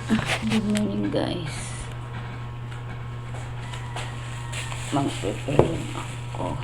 Good morning guys. Mag-prepare ako.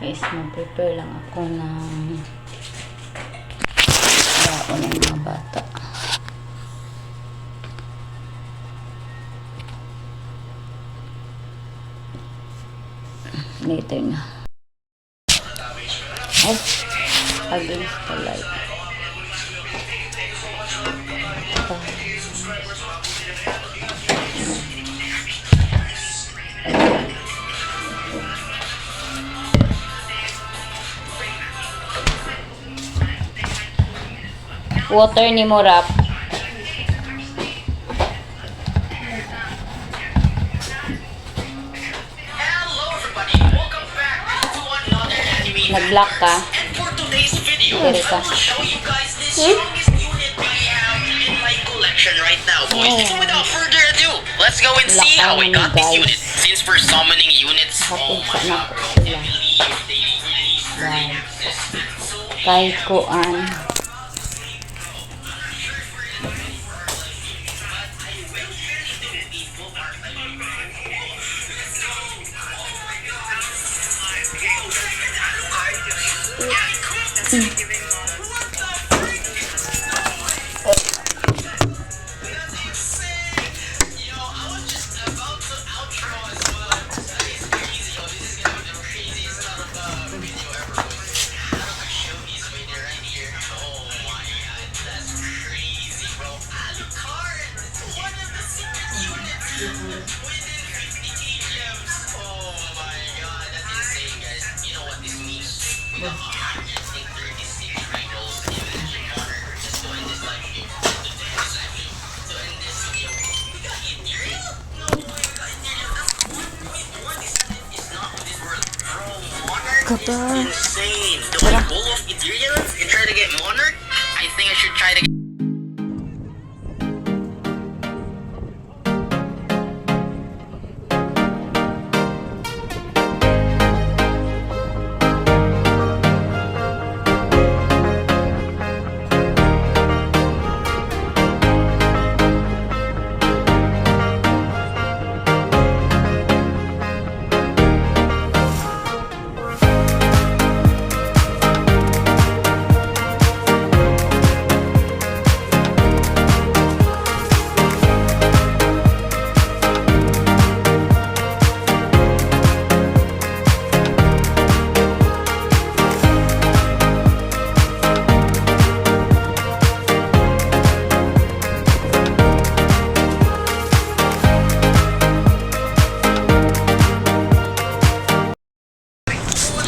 Guys, mag-prepare lang ako ng baon ng mga bata. Later na. Oh, against the light. Water ni mo rap. Nag-block ka. Pero ka. Without further ado, let's go and see how we got this unit. Since we're summoning units, oh my god, bro, I believe they really exist. Kahit kuan. Oh my god, that's insane, guys. You know what this means? ka ba? Insane. Do I pull off Ethereum and try to get Monarch? I think I should try to.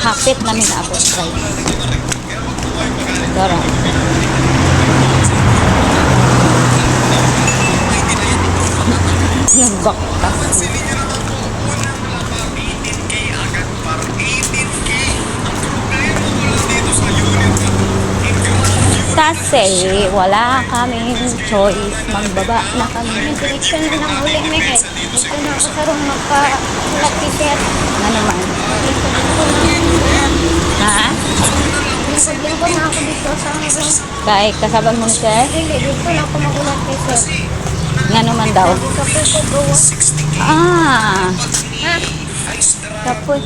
Hapit namin abot guys. Tara. Nagbaktas. Kasi wala kaming choice. Magbaba na kami. Direksyon na ng huli may eh. Dito na ako sarong magpa-sulat t-shirt. Ano naman? Ha? Lingkod-lingkod na ako dito sa hanggang. Kay kasaban mo siya? Dili, dito na ako magulat t-shirt. Nga naman daw. Dito ko ko gawa. Ah! Ha? Tapos,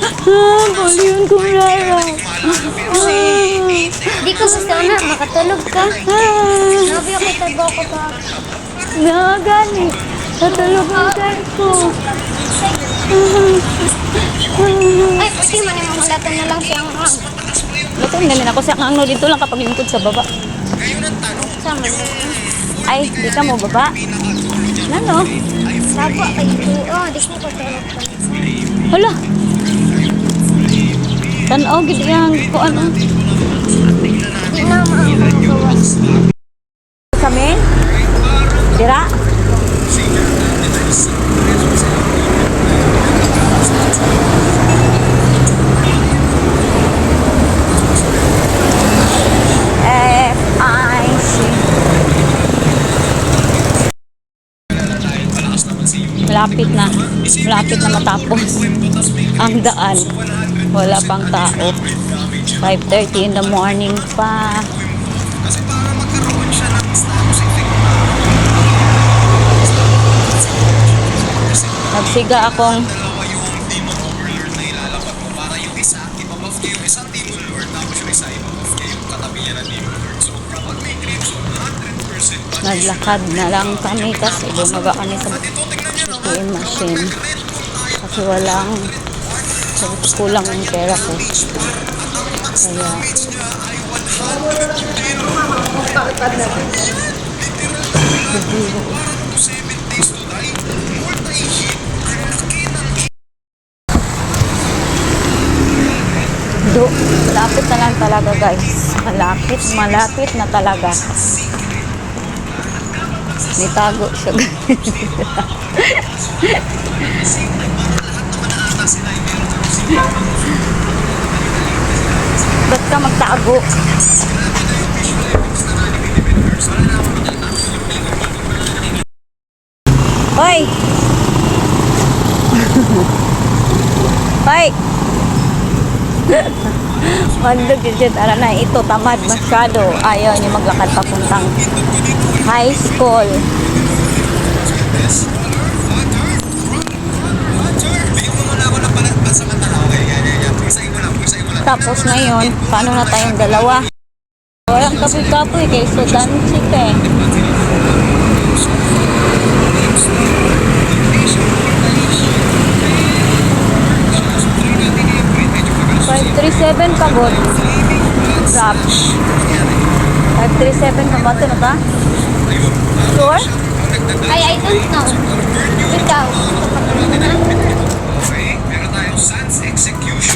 baliyon kong Lara. Di ko gusto na, makatulog ka. Nabi ako tagbo ko pa. Gani. Natulog ang time ko. Ay, pwede man yung mulatan na lang siyang hang. Luto na rin ako sa ano dito lang kapag lingkod sa baba. Sama mo. Ay, di ka mo baba. Ano? Sabo kay ito. Oh, di ko patulog ka. Hala. Tanaw, gid yang ko ano. Di na makagawa. Kami? Dira? Malapit na matapos ang daan. Wala pang tao. 5:30 in the morning pa. Nagsiga akong naglakad na lang kami kasi bumaga kami sa ATM machine kasi kulang ang pera ko kaya malapit na lang talaga guys, malapit na talaga. Nitago siya. Ba't ka magtago? Hoy! Hoy! Mandog yun siya. Tara na, ito tamad masyado. Ayaw niya maglakad papuntang high school. Tapos ngayon, paano na tayong dalawa? Walang kapoy-kapoy kay Sudan City. $537 pagod. Drop. 537 na ba ito na ta? Sure? I don't know. Ikaw.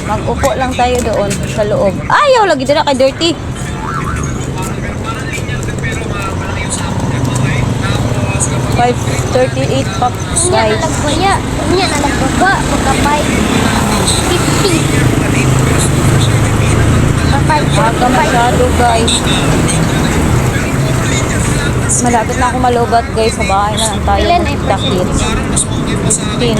Mag-upo lang tayo doon sa loob. Ayaw lagi dila kay dirty. 538 pa Niya guys. nalagbaya. Niya nalagbaba. Magkapay. 50. ka masyado, guys. Malapit na ako malubat, guys. Sa bahay na lang tayo. Ilan ay Takit. 15.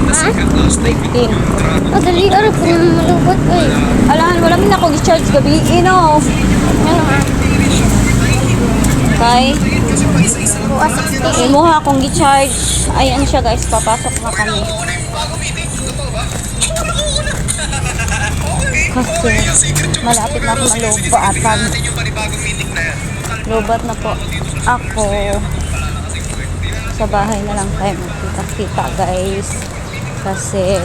Ha? 15. Dali, araw po naman malubot ay. Alangan, wala min ako i-charge gabi. No. Ano ha? Kay, Bukas 60. imuha akong i-charge. Ayan siya, guys. Papasok na kami. Kasi, malapit na ako malubatan. Lubat na po ako. Sa bahay na lang tayo magkita-kita, guys. Kasi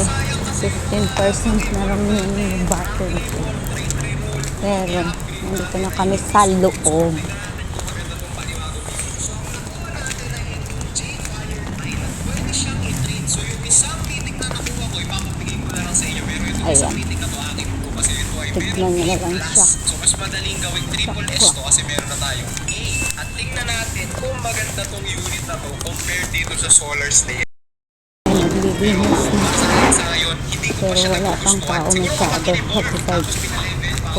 15% na lang yung battery ko. Pero nandito na kami sa loob. Ayan. Tignan nyo na lang siya. So, mas madaling gawing triple S to kasi meron na tayong A. At tingnan natin kung maganda tong unit na to compared dito sa solar stay. Naglilinis na. Sa ngayon, hindi ko Pero pa siya wala pang tao masyado. 45.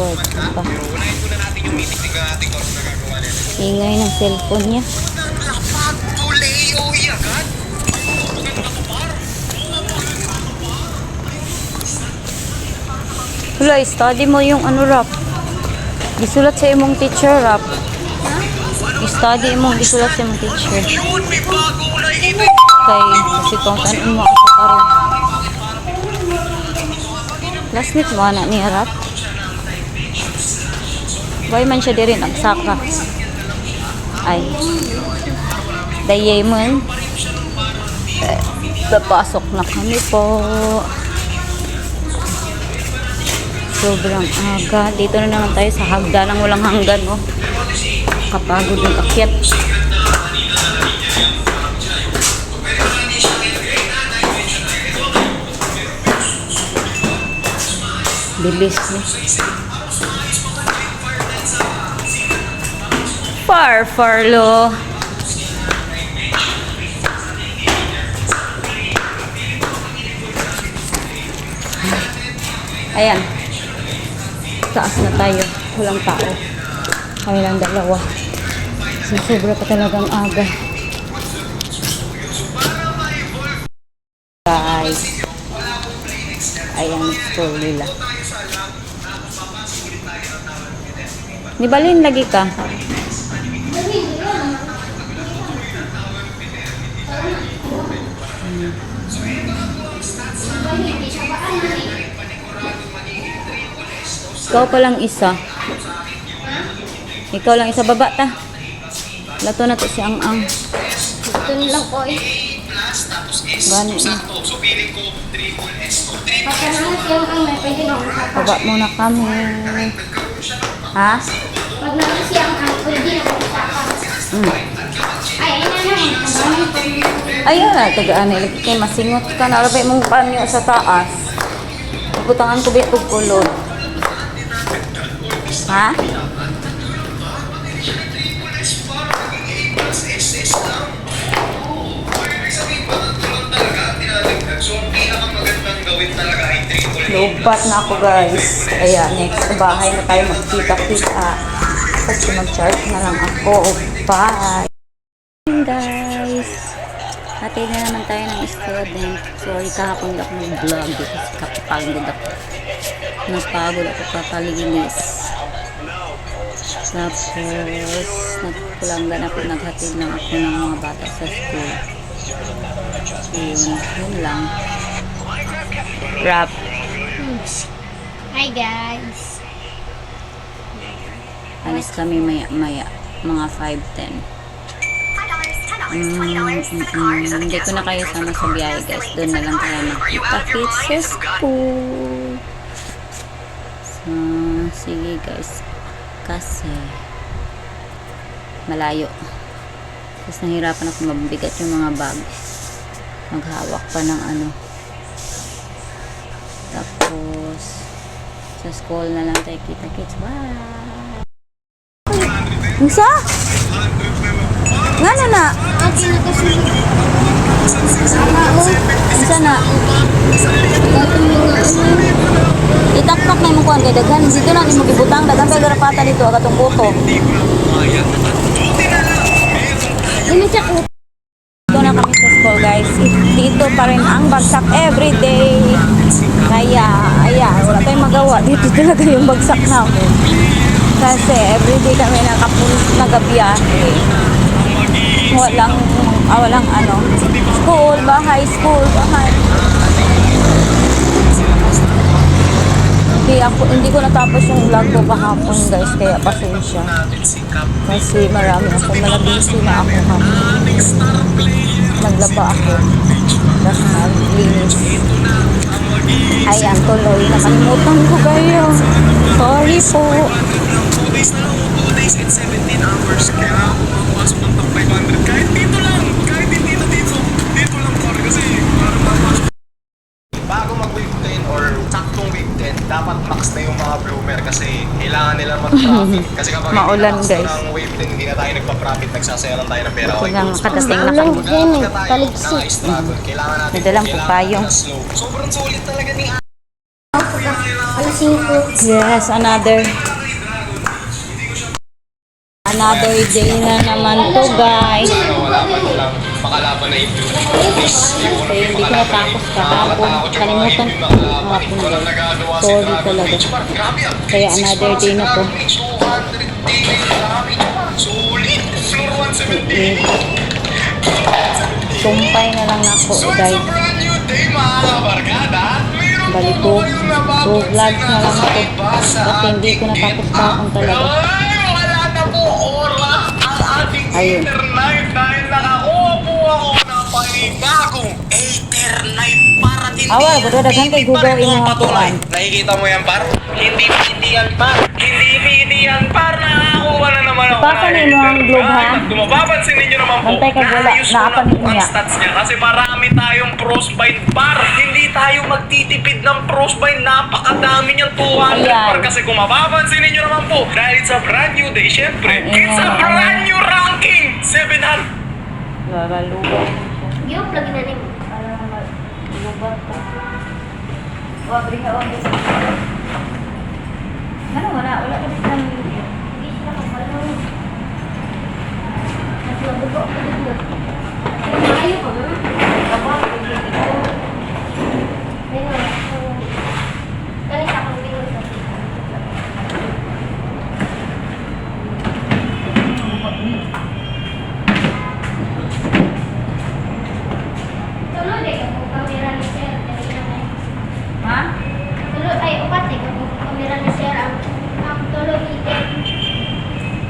40 pa. Pero unahin muna natin yung meeting. Tingnan natin kung ano nagagawa nila. Ingay ng cellphone niya. Lapag, tulay, uwi agad. Wala, study mo yung ano rap. Gisulat sa imong teacher rap. Study imong gisulat sa imong teacher. Yun, may bago nakikita. Kay kasi kung tanin mo ako karon. Classmate mo na niya rap. Why man siya diri nagsaka. Ay. Dayemon. Papasok na kami po. Sobrang aga. Dito na naman tayo sa hagdan ng walang hanggan, oh. Kapagod yung akyat. Bilis niya. Farlo. Ayan. Taas na tayo. Walang tao. Kami lang dalawa. So, sobra pa talagang aga. Guys. Ayan, school nila. Nibalin lagi ka. Ikaw pa lang isa. Ikaw lang isa, baba ta. Lato na to si Ang. Ito lang po eh. Gani na. So, feeling ko triple S to. Pagka naman siyang ang may pwede na umusap. Baba muna kami. Ha? Pag naman siyang ang pwede na umusap. Ay, ayun na naman. Ang dami po yung Ayun na, tagaan na. Kaya masingot ka na. Arapay mong panyo sa taas. Puputangan ko ba itong kulot? Ha? Lubat na ako, guys. Ayan, next sa bahay na tayo magkita-kita. Kasi mag-charge na lang ako. Bye! Guys! Hatid na naman tayo ng student. Sorry, kahapon ako mag-vlog. Kasi kapagod ako. Napagod ako kapalinis. Tapos, nagkulangan ako. Naghatid lang ako ng mga bata sa school. Yun lang. Wrap. Hi guys. Alis kami maya-maya. Mga 5:10. Hindi ko na kayo sama sa biyahe, guys. Doon na lang tayo magkita-kits sa school. So, sige guys. Kasi malayo. Tapos nahirapan ako mabigat yung mga bag. Maghawak pa ng ano. Tapos sa school na lang tayo kita-kits. Bye! Isa? Nga na? Okay na kasi. Isa na? Gatong mga Itakpak na yung kuhan kay daghan. Dito na ni mo gibutang daghan kay garapata dito agatong kuto. Hindi ko na pumayag. Buti na lang. Meron tayo. Dili siya ko. Dito na kami sa school guys. Dito pa rin ang bagsak everyday. Kaya, ayan, wala tayong magawa. Dito talaga yung bagsak namin. Kasi everyday kami nagabiyahe. Walang ano. School, bahay, school, bahay. Hindi ko natapos yung vlog ko kahapon guys. Kaya pasensya. Kasi marami ako. Malabisi na ako kahapon. Naglaba ako. Tapos naglinis. Ayan, tuloy. Nakalimutan ko kayo. Sorry po. 2 days na lang. 2 days and 17 hours. Kailangan ko makapasok ng top 500. Kahit dito lang. Kahit hindi na dito. Dito lang para kasi para mapasok. Bago mag-week 10 or saktong week 10, dapat max na yung mga bloomer kasi kailangan nila mag-profit. Kasi kapag Maulan, hindi guys. ng wave 10, hindi na tayo nagpa-profit, nagsasaya lang tayo ng pera. Okay, Kailangan goals. kadating na Maulan kami. din eh. Tayo Taliksi. na struggle. Kailangan natin. Nadalang po kailangan tayo. natin na slow. Sobrang sulit talaga ni Alas 5. Yes, another day na naman to guys. Sana wala man lang makalaban na ito. Kaya hindi ko natapos kahapon. Kalimutan ko kahapon guys. Sorry talaga. Kaya another day na to. Sulit! Floor 117. Sumpay na lang ako So it's guys. a brand new day mga kabarkada. Meron Balik po ko. kayong So vlogs na lang ako. kakaiba sa Kasi hindi ko ating natapos kahapon talaga. Ay, wala na po oras ang ating Ayun. internet dahil nakakuha po ako ng panibagong ethernight para din Awal, buto daghan kay Google yung mga kuan. Nakikita mo yan, par? Hindi yan, par. Hindi yan, par. Nakakuha na naman ako Baka ng na yung mga globe, ha? Ethernet. Kung mapapansin ninyo naman po, Bantay ka, wala. naayos ko na Naapan po ang niya. stats niya kasi marami tayong frostbite, par. Hindi tayo magtitipid ng frostbite. Napakadami niyang 200, Ayan. par. Kasi kung mapapansin ninyo naman po, dahil it's a brand new day, syempre, Ang it's a ingay. brand new ranking. 700. Lalaluwa. Yung plug na rin. Ano, wala ka dito ng video. Ayaw ko na. Galit akong bingon sa tulod eh, kung kamera ni Sir. Ha? Tulod ay upat eh, kung kamera ni Sir. Ang tulod ikin.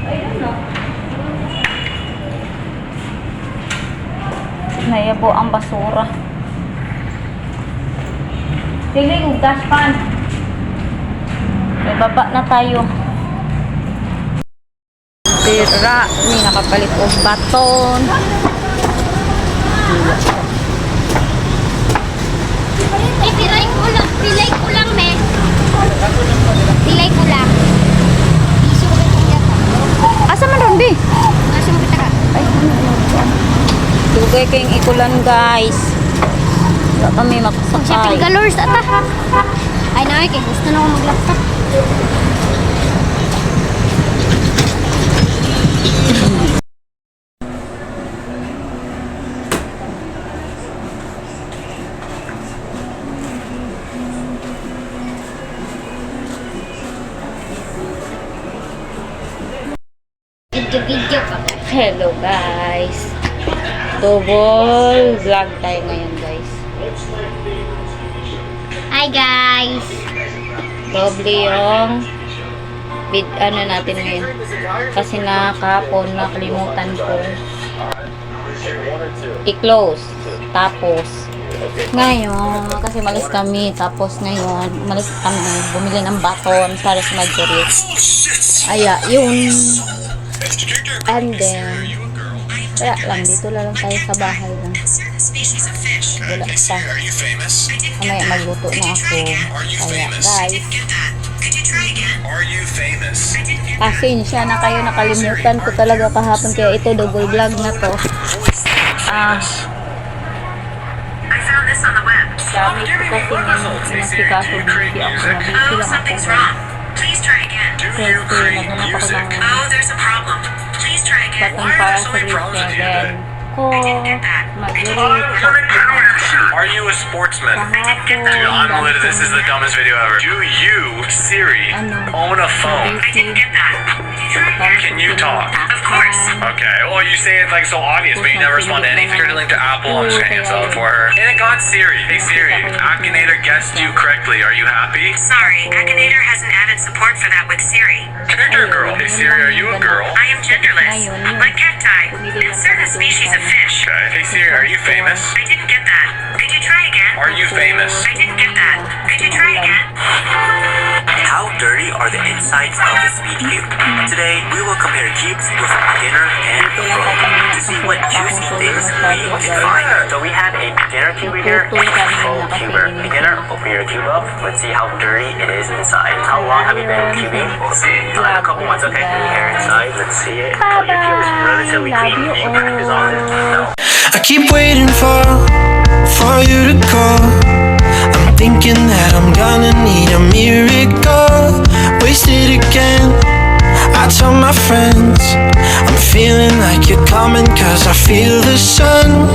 I don't know. Naya po ang basura. Pili yung dashpan. May baba na tayo. Tira. May nakapalit o baton. Ay, pilay ko lang, me. Pilay ko lang. Iso ko yung yata. Asa man ron, di? Nasa mo kita ka. Ay, dugay kayong ikulan, guys. Wala kami Shopping makasakay. colors ata. Ay, na, kay gusto na ako mag-laptop. Video pa. Hello, guys. Double vlog tayo ngayon, guys. Hi, guys. Doble yung ano natin ngayon. Kasi kahapon nakalimutan ko i-close. Tapos ngayon, kasi malis kami. Tapos ngayon, malis kami. Bumili ng baton para sa Marjorie. Aya, yun. And then, kaya lang, dito lang tayo sa bahay lang. Wala pa. Mamaya magluto na ako. Kaya, guys. Pasensya na kayo, nakalimutan ko talaga kahapon. Kaya ito, double vlog na to. gamit ko kasi nasikaso busy ako. Nabisi lang ako. Something's wrong. Please try again. Kasi naghanap ako ng Oh, there's a problem. Please try again. batang para sa grade 7 ko. Mag-grade Are you a sportsman? kahapon. Dude, I'm lit. This is the dumbest video ever. Do you, Siri, own a phone? I didn't get that. Did you try again? Can you talk? Of course. Okay, well, you say it like so obvious, but you never respond to any picture link to Apple. I'm just gonna answer that for her. And it got Siri. Hey Siri, Akinator guessed you correctly. Are you happy? Sorry, Akinator hasn't added support for that with Siri. Character girl. Hey Siri, are you a girl? I am genderless, like cacti, and certain species of fish. Okay. Hey Siri, are you famous? I didn't get that. Could you try again? Are you famous? I didn't get that. Could you try again? How dirty are the insides of the Speed Cube? Today, we will compare cubes with a beginner and a pro to see what juicy things we can find. So we have a beginner cube here and a pro cuber. Beginner, open your cube up. Let's see how dirty it is inside. How long have you been cubing? We'll see. A couple months, okay? Any hair inside? Let's see it. Oh, your cube is relatively clean. Any practice on it? No. I keep waiting for you to call. I'm thinking that I'm gonna need a miracle. Wasted again. I tell my friends I'm feeling like you're coming, 'cause I feel the sun.